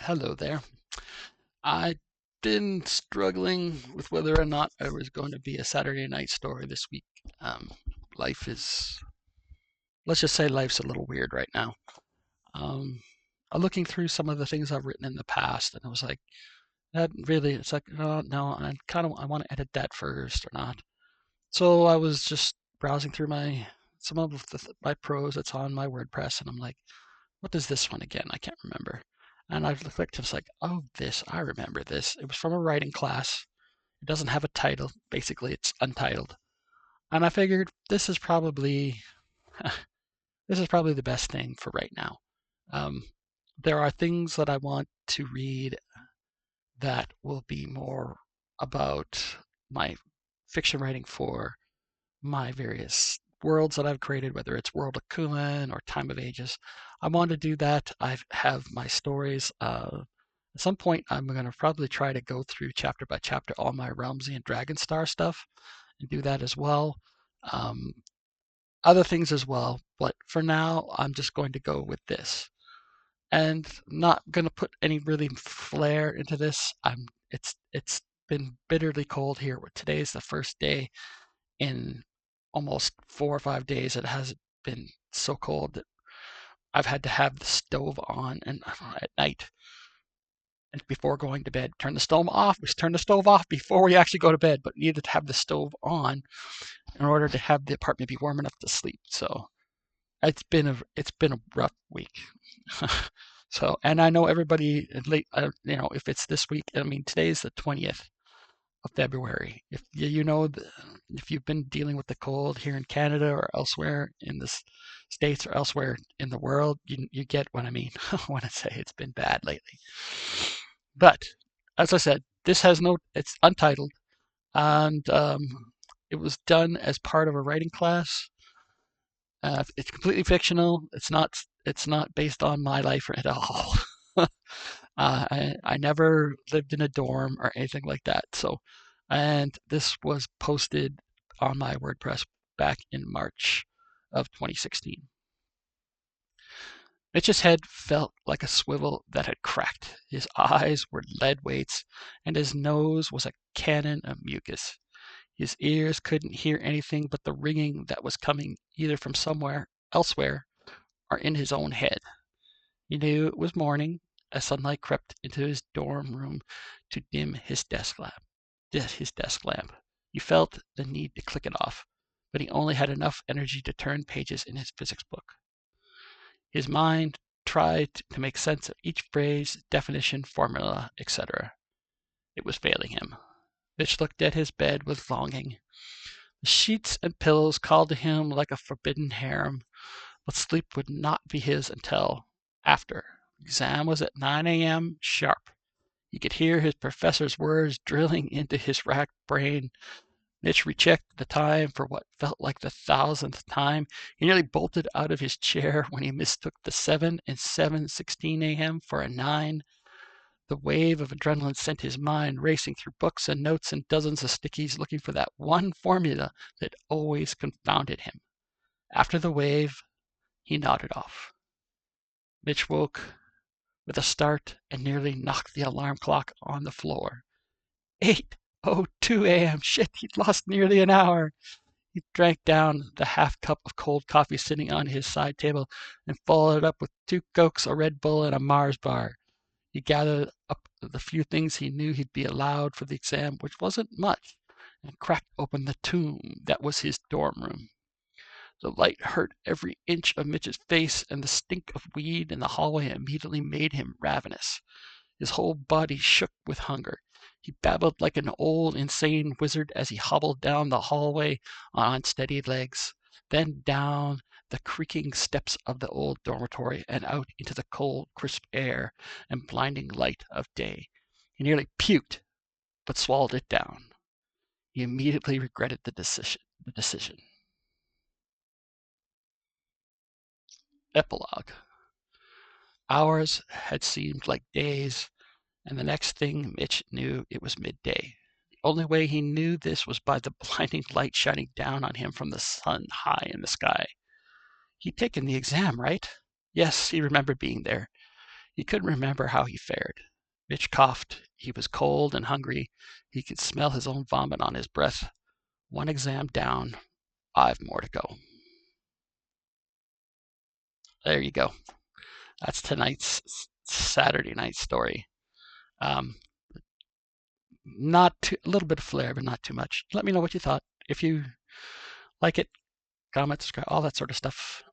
Hello there. I've been struggling with whether or not I was going to be a Saturday night story this week. Um, life is, let's just say life's a little weird right now. Um, I'm looking through some of the things I've written in the past, and I was like, that really, it's like, oh, no, I want to edit that first or not. So I was just browsing through some of my prose that's on my WordPress, and I'm like, what is this one again? I can't remember. And I clicked, it's like, oh, I remember this. It was from a writing class. It doesn't have a title. Basically, it's untitled. And I figured this is probably the best thing for right now. Um, there are things that I want to read that will be more about my fiction writing for my various worlds that I've created, whether it's World of Kulan or Time of Ages. I want to do that. I have my stories. At some point, I'm going to probably try to go through chapter by chapter all my Realmsy and Dragonstar stuff and do that as well. Um, Other things as well, but for now, I'm just going to go with this. And not going to put any really flair into this. It's been bitterly cold here. Today's the first day in almost 4 or 5 days it has been so cold that I've had to have the stove on and at night and before going to bed. Turn the stove off. We turn the stove off before we actually go to bed, but needed to have the stove on in order to have the apartment be warm enough to sleep. So it's been a rough week. So, and I know everybody late. If it's this week, I mean today's the 20th of February. If you've been dealing with the cold here in Canada or elsewhere in the states or elsewhere in the world, you get what I mean when I say it's been bad lately. But as I said, it's untitled, and it was done as part of a writing class. It's completely fictional. It's not based on my life at all. I never lived in a dorm or anything like that. And this was posted on my WordPress back in March of 2016. Mitch's head felt like a swivel that had cracked. His eyes were lead weights, and his nose was a cannon of mucus. His ears couldn't hear anything but the ringing that was coming either from somewhere elsewhere or in his own head. He knew it was morning as sunlight crept into his dorm room to dim his desk lamp. He felt the need to click it off, but he only had enough energy to turn pages in his physics book. His mind tried to make sense of each phrase, definition, formula, etc. It was failing him. Mitch looked at his bed with longing. The sheets and pillows called to him like a forbidden harem, but sleep would not be his until after. The exam was at 9 a.m. sharp. He could hear his professor's words drilling into his racked brain. Mitch rechecked the time for what felt like the thousandth time. He nearly bolted out of his chair when he mistook the 7 and 7:16 a.m. for a 9. The wave of adrenaline sent his mind racing through books and notes and dozens of stickies looking for that one formula that always confounded him. After the wave, he nodded off. Mitch woke with a start and nearly knocked the alarm clock on the floor. 8:02 a.m. Shit, he'd lost nearly an hour. He drank down the half cup of cold coffee sitting on his side table and followed it up with 2 Cokes, a Red Bull, and a Mars bar. He gathered up the few things he knew he'd be allowed for the exam, which wasn't much, and cracked open the tomb that was his dorm room. The light hurt every inch of Mitch's face, and the stink of weed in the hallway immediately made him ravenous. His whole body shook with hunger. He babbled like an old, insane wizard as he hobbled down the hallway on unsteady legs, then down the creaking steps of the old dormitory and out into the cold, crisp air and blinding light of day. He nearly puked, but swallowed it down. He immediately regretted the decision. Epilogue. Hours had seemed like days, and the next thing Mitch knew, it was midday. The only way he knew this was by the blinding light shining down on him from the sun high in the sky. He'd taken the exam, right? Yes, he remembered being there. He couldn't remember how he fared. Mitch coughed. He was cold and hungry. He could smell his own vomit on his breath. One exam down, 5 more to go. There you go. That's tonight's Saturday night story. Not too, a little bit of flair, but not too much. Let me know what you thought. If you like it, comment, subscribe, all that sort of stuff.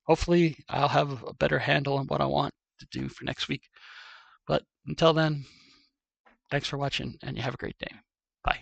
Hopefully, I'll have a better handle on what I want to do for next week. But until then, thanks for watching, and you have a great day. Bye.